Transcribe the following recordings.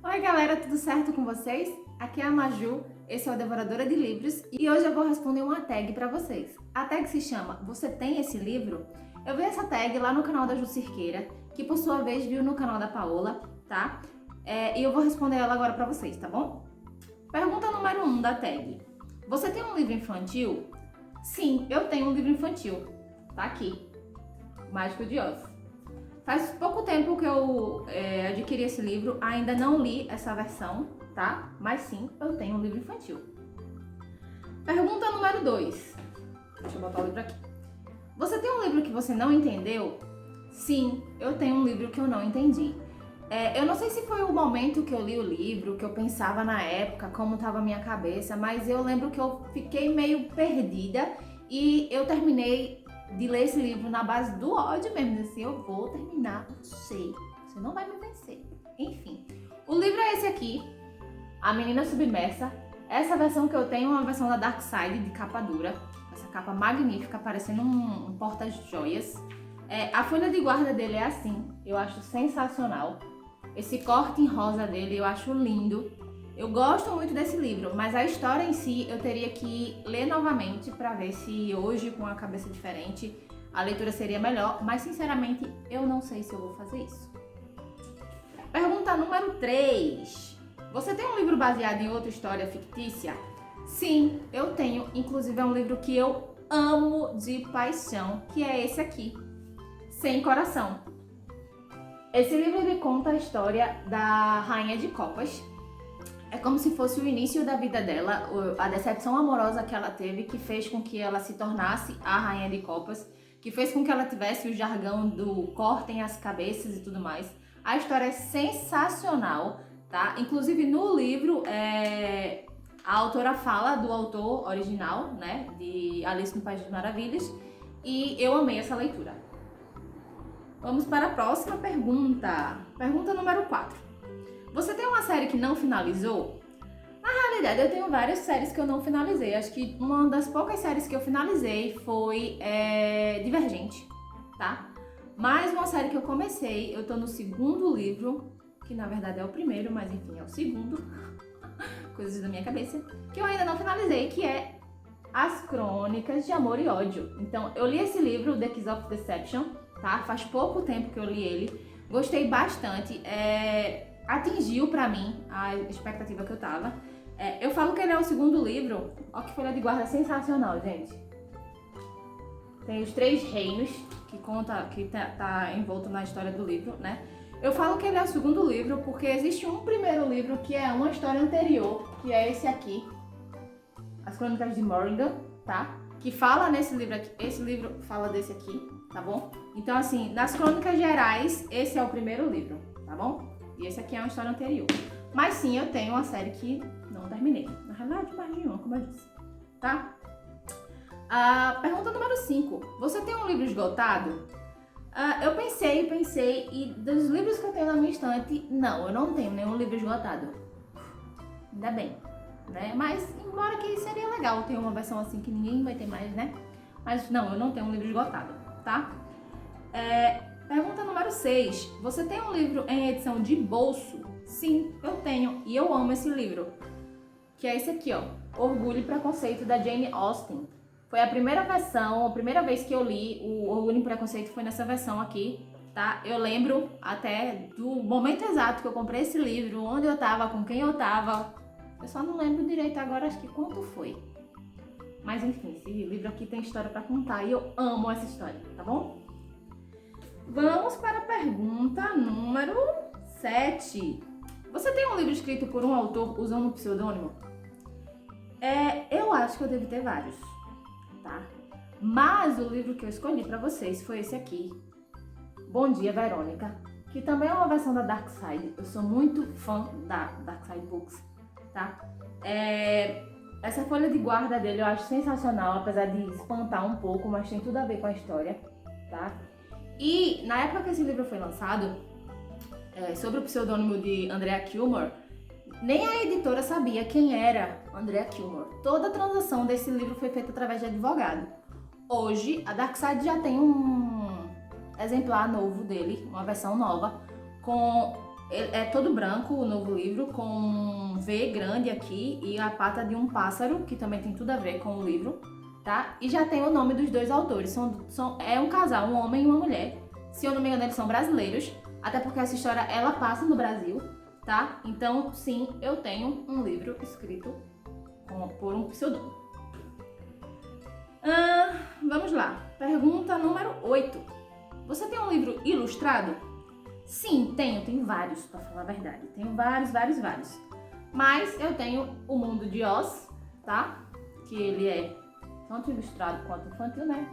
Oi galera, tudo certo com vocês? Aqui é a Maju, esse é o Devoradora de Livros e hoje eu vou responder uma tag pra vocês. A tag se chama Você tem esse livro? Eu vi essa tag lá no canal da Ju Cirqueira, que por sua vez viu no canal da Paola, tá? E eu vou responder ela agora pra vocês, tá bom? Pergunta número 1 da tag. Você tem um livro infantil? Sim, eu tenho um livro infantil. Tá aqui. Mágico de Oz. Faz pouco tempo que eu adquiri esse livro, ainda não li essa versão, tá? Mas sim, eu tenho um livro infantil. Pergunta número 2. Deixa eu botar o livro aqui. Você tem um livro que você não entendeu? Sim, eu tenho um livro que eu não entendi. Eu não sei se foi o momento que eu li o livro, que eu pensava na época, como estava a minha cabeça, mas eu lembro que eu fiquei meio perdida e eu terminei de ler esse livro na base do ódio mesmo, assim, eu vou terminar, não sei, você não vai me vencer. Enfim, o livro é esse aqui, A Menina Submersa. Essa versão que eu tenho é uma versão da Dark Side, de capa dura, essa capa magnífica, parecendo um porta-joias. A folha de guarda dele é assim, eu acho sensacional. Esse corte em rosa dele eu acho lindo. Eu gosto muito desse livro, mas a história em si eu teria que ler novamente para ver se hoje, com a cabeça diferente, a leitura seria melhor, mas sinceramente eu não sei se eu vou fazer isso. Pergunta número 3. Você tem um livro baseado em outra história fictícia? Sim, eu tenho. Inclusive é um livro que eu amo de paixão, que é esse aqui, Sem Coração. Esse livro ele conta a história da Rainha de Copas. É como se fosse o início da vida dela, a decepção amorosa que ela teve, que fez com que ela se tornasse a Rainha de Copas, que fez com que ela tivesse o jargão do cortem as cabeças e tudo mais. A história é sensacional, tá? Inclusive no livro, a autora fala do autor original, né, de Alice no País das Maravilhas, e eu amei essa leitura. Vamos para a próxima pergunta. Pergunta número 4. Você tem uma série que não finalizou? Na realidade, eu tenho várias séries que eu não finalizei. Acho que uma das poucas séries que eu finalizei foi Divergente, tá? Mais uma série que eu comecei, eu tô no segundo livro, que na verdade é o primeiro, mas enfim, é o segundo. Coisas da minha cabeça. Que eu ainda não finalizei, que é As Crônicas de Amor e Ódio. Então, eu li esse livro, The Kiss of Deception, tá? Faz pouco tempo que eu li ele. Gostei bastante. Atingiu pra mim a expectativa que eu tava. Eu falo que ele é o segundo livro. Ó que folha de guarda sensacional, gente. Tem os 3 reinos que conta, que tá envolto na história do livro, né? Eu falo que ele é o segundo livro porque existe um primeiro livro que é uma história anterior, que é esse aqui, As Crônicas de Morrigan, tá? Que fala nesse livro aqui. Esse livro fala desse aqui, tá bom? Então, assim, nas Crônicas Gerais, esse é o primeiro livro, tá bom? E esse aqui é uma história anterior. Mas sim, eu tenho uma série que não terminei. Na realidade, mais de uma, como eu disse. Tá? Pergunta número 5. Você tem um livro esgotado? Eu pensei, e dos livros que eu tenho na minha estante, não, eu não tenho nenhum livro esgotado. Ainda bem, né? Mas, embora que seria legal ter uma versão assim que ninguém vai ter mais, né? Mas não, eu não tenho um livro esgotado, tá? Pergunta número 6. Você tem um livro em edição de bolso? Sim, eu tenho. E eu amo esse livro. Que é esse aqui, ó. Orgulho e Preconceito, da Jane Austen. Foi a primeira versão, a primeira vez que eu li o Orgulho e Preconceito foi nessa versão aqui, tá? Eu lembro até do momento exato que eu comprei esse livro, onde eu tava, com quem eu tava. Eu só não lembro direito agora, acho que quanto foi. Mas enfim, esse livro aqui tem história pra contar e eu amo essa história, tá bom? Vamos para a pergunta número 7. Você tem um livro escrito por um autor usando um pseudônimo? Eu acho que eu devo ter vários, tá? Mas o livro que eu escolhi para vocês foi esse aqui, Bom Dia, Verônica, que também é uma versão da Dark Side. Eu sou muito fã da Dark Side Books, tá? Essa folha de guarda dele eu acho sensacional, apesar de espantar um pouco, mas tem tudo a ver com a história, tá? E na época que esse livro foi lançado, sobre o pseudônimo de Andrea Kilmer, nem a editora sabia quem era Andrea Kilmer. Toda a transação desse livro foi feita através de advogado. Hoje, a Dark Side já tem um exemplar novo dele, uma versão nova, com É todo branco o novo livro, com um V grande aqui e a pata de um pássaro, que também tem tudo a ver com o livro, tá? E já tem o nome dos dois autores. É um casal, um homem e uma mulher. Se eu não me engano, eles são brasileiros, até porque essa história, ela passa no Brasil, tá? Então, sim, eu tenho um livro escrito por um pseudônimo. Vamos lá. Pergunta número 8. Você tem um livro ilustrado? Sim, tenho vários, pra falar a verdade. Tenho vários. Mas eu tenho O Mundo de Oz, tá? Que ele é tanto ilustrado quanto infantil, né?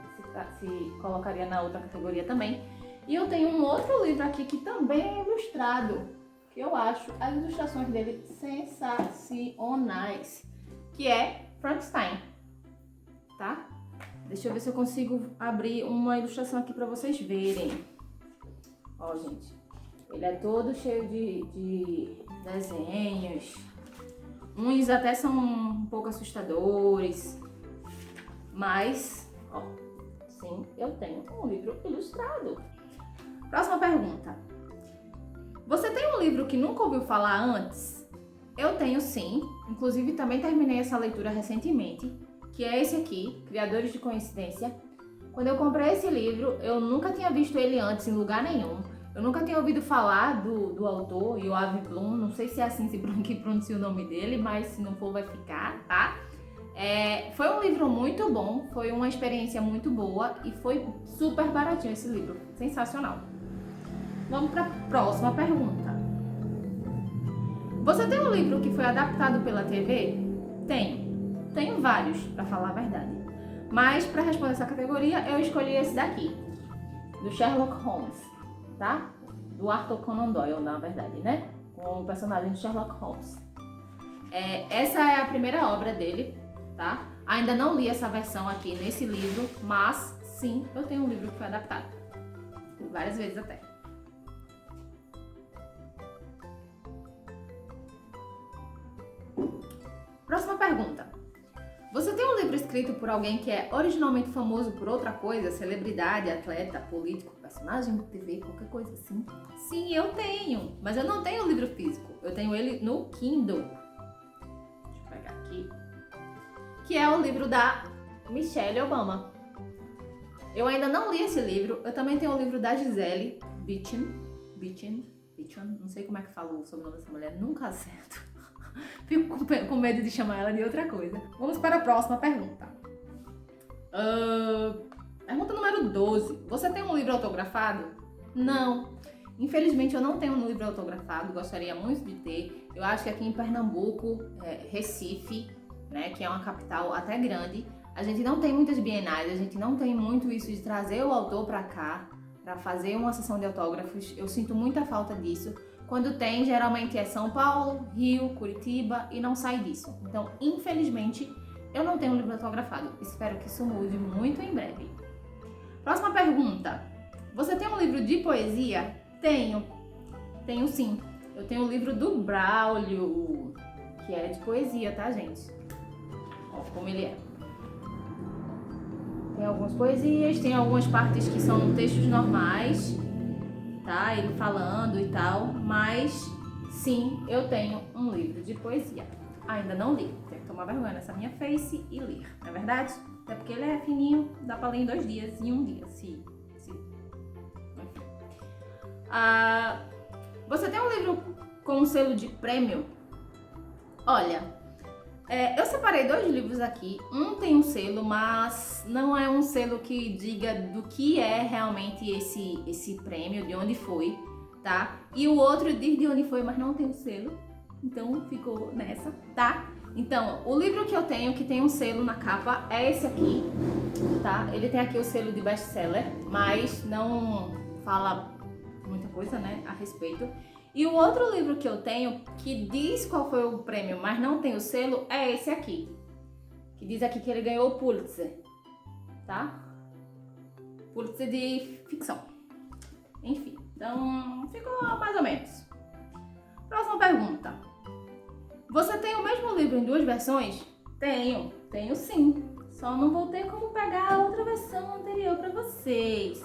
Se colocaria na outra categoria também. E eu tenho um outro livro aqui que também é ilustrado, que eu acho as ilustrações dele sensacionais, que é Frankenstein, tá? Deixa eu ver se eu consigo abrir uma ilustração aqui pra vocês verem. Ó, gente, ele é todo cheio de desenhos. Uns até são um pouco assustadores, mas, ó, sim, eu tenho um livro ilustrado. Próxima pergunta. Você tem um livro que nunca ouviu falar antes? Eu tenho sim, inclusive também terminei essa leitura recentemente, que é esse aqui, Criadores de Coincidência. Quando eu comprei esse livro, eu nunca tinha visto ele antes em lugar nenhum. Eu nunca tinha ouvido falar do autor, Yoav Blum, não sei se é assim que pronuncia o nome dele, mas se não for vai ficar, tá? Foi um livro muito bom, foi uma experiência muito boa e foi super baratinho esse livro, sensacional. Vamos para a próxima pergunta. Você tem um livro que foi adaptado pela TV? Tenho vários, para falar a verdade. Mas para responder essa categoria, eu escolhi esse daqui, do Sherlock Holmes, tá? Do Arthur Conan Doyle, na verdade, né? Com o personagem de Sherlock Holmes. Essa é a primeira obra dele, tá? Ainda não li essa versão aqui nesse livro, mas sim, eu tenho um livro que foi adaptado. Várias vezes até. Próxima pergunta. Você tem um livro escrito por alguém que é originalmente famoso por outra coisa? Celebridade, atleta, político, personagem de TV, qualquer coisa assim? Sim, eu tenho. Mas eu não tenho o livro físico. Eu tenho ele no Kindle. Deixa eu pegar aqui. Que é o livro da Michelle Obama. Eu ainda não li esse livro. Eu também tenho o livro da Gisele Bündchen. Não sei como é que fala o sobrenome dessa mulher. Nunca acerto. Fico com medo de chamar ela de outra coisa. Vamos para a próxima pergunta. Pergunta número 12. Você tem um livro autografado? Não. Infelizmente eu não tenho um livro autografado. Gostaria muito de ter. Eu acho que aqui em Pernambuco, Recife, né, que é uma capital até grande, a gente não tem muitas bienais. A gente não tem muito isso de trazer o autor para cá, para fazer uma sessão de autógrafos. Eu sinto muita falta disso. Quando tem, geralmente é São Paulo, Rio, Curitiba e não sai disso. Então, infelizmente, eu não tenho um livro autografado. Espero que isso mude muito em breve. Próxima pergunta. Você tem um livro de poesia? Tenho sim. Eu tenho o livro do Braulio, que é de poesia, tá, gente? Ó, como ele é. Tem algumas poesias, tem algumas partes que são textos normais, tá? Ele falando e tal, mas sim, eu tenho um livro de poesia. Ainda não li, tenho que tomar vergonha nessa minha face e ler, não é verdade? Até porque ele é fininho, dá pra ler em 2 dias, em 1 dia, se... Enfim. Você tem um livro com um selo de prêmio? Olha, eu separei 2 livros aqui. Um tem um selo, mas não é um selo que diga do que é realmente esse prêmio, de onde foi, tá? E o outro diz de onde foi, mas não tem um selo. Então ficou nessa, tá? Então, o livro que eu tenho, que tem um selo na capa, é esse aqui, tá? Ele tem aqui o selo de best-seller, mas não fala muita coisa, né, a respeito. E o outro livro que eu tenho, que diz qual foi o prêmio, mas não tem o selo, é esse aqui. Que diz aqui que ele ganhou o Pulitzer, tá? Pulitzer de ficção. Enfim, então ficou mais ou menos. Próxima pergunta. Você tem o mesmo livro em 2 versões? Tenho sim. Só não vou ter como pegar a outra versão anterior pra vocês.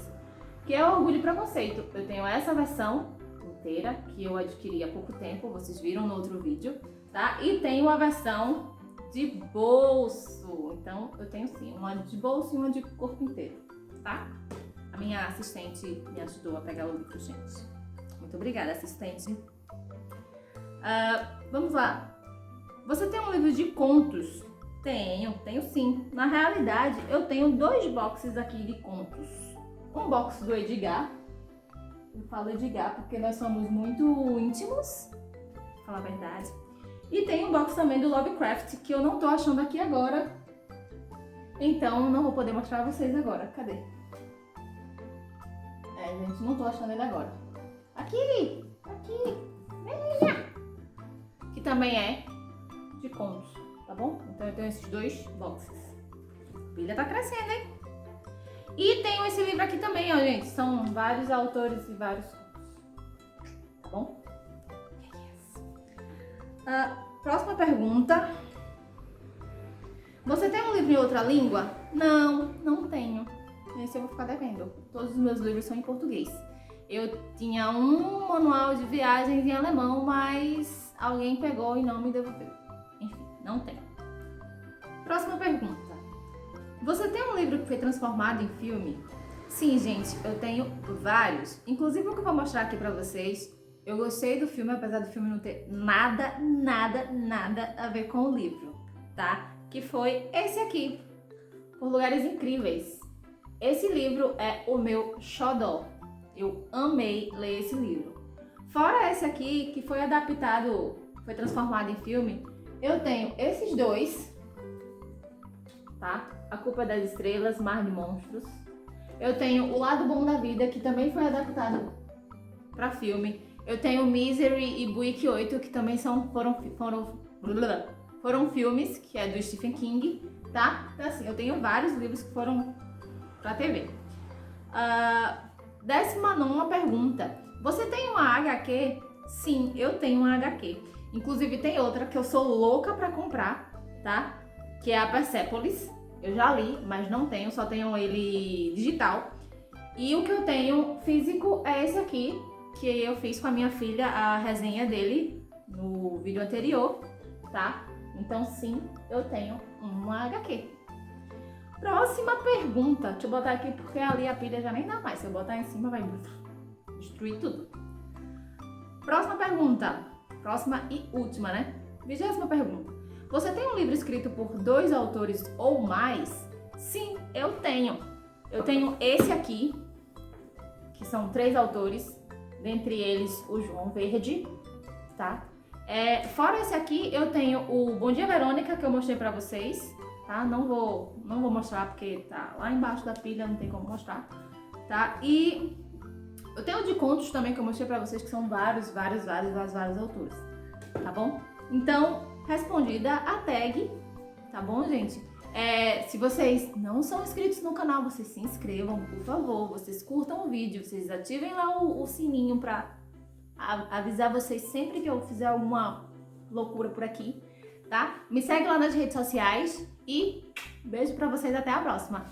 Que é Orgulho e Preconceito. Eu tenho essa versão inteira, que eu adquiri há pouco tempo, vocês viram no outro vídeo, tá? E tenho a versão de bolso, então eu tenho sim, uma de bolso e uma de corpo inteiro, tá? A minha assistente me ajudou a pegar o livro, gente. Muito obrigada, assistente. Vamos lá. Você tem um livro de contos? Tenho sim. Na realidade, eu tenho 2 boxes aqui de contos. Um box do Edgar. Eu falo Edgar porque nós somos muito íntimos, pra falar a verdade. E tem um box também do Lovecraft, que eu não tô achando aqui agora. Então, não vou poder mostrar a vocês agora. Cadê? Gente, não tô achando ele agora. Aqui! Venha! Que também é de contos, tá bom? Então eu tenho esses 2 boxes. A pilha tá crescendo, hein? E tenho esse livro aqui também, ó, gente. São vários autores e vários contos. Tá bom? Próxima pergunta. Você tem um livro em outra língua? Não tenho. Esse eu vou ficar devendo. Todos os meus livros são em português. Eu tinha um manual de viagens em alemão, mas alguém pegou e não me devolveu. Enfim, não tenho. Próxima pergunta. Você tem um livro que foi transformado em filme? Sim, gente, eu tenho vários. Inclusive o que eu vou mostrar aqui pra vocês. Eu gostei do filme, apesar do filme não ter nada a ver com o livro, tá? Que foi esse aqui, Por Lugares Incríveis. Esse livro é o meu xodó. Eu amei ler esse livro. Fora esse aqui, que foi adaptado, foi transformado em filme, eu tenho esses 2, tá? A Culpa das Estrelas, Mar de Monstros. Eu tenho O Lado Bom da Vida, que também foi adaptado para filme. Eu tenho Misery e Buick 8, que também foram filmes, que é do Stephen King, tá? Então assim, eu tenho vários livros que foram pra TV. 19ª pergunta. Você tem uma HQ? Sim, eu tenho uma HQ. Inclusive tem outra que eu sou louca pra comprar, tá? Que é a Persepolis. Eu já li, mas não tenho, só tenho ele digital. E o que eu tenho físico é esse aqui, que eu fiz com a minha filha a resenha dele no vídeo anterior, tá? Então sim, eu tenho uma HQ. Próxima pergunta. Deixa eu botar aqui porque ali a pilha já nem dá mais. Se eu botar em cima vai destruir tudo. Próxima pergunta. Próxima e última, né? 20ª pergunta. Você tem um livro escrito por 2 autores ou mais? Sim, eu tenho. Eu tenho esse aqui, que são 3 autores, dentre eles o João Verde, tá? Fora esse aqui, eu tenho o Bom Dia Verônica, que eu mostrei pra vocês, tá? Não vou mostrar porque tá lá embaixo da pilha, não tem como mostrar, tá? E eu tenho o de contos também, que eu mostrei pra vocês, que são vários autores, tá bom? Então, respondida a tag, tá bom, gente? Se vocês não são inscritos no canal, vocês se inscrevam, por favor. Vocês curtam o vídeo, vocês ativem lá o sininho pra avisar vocês sempre que eu fizer alguma loucura por aqui, tá? Me segue lá nas redes sociais e beijo pra vocês, até a próxima!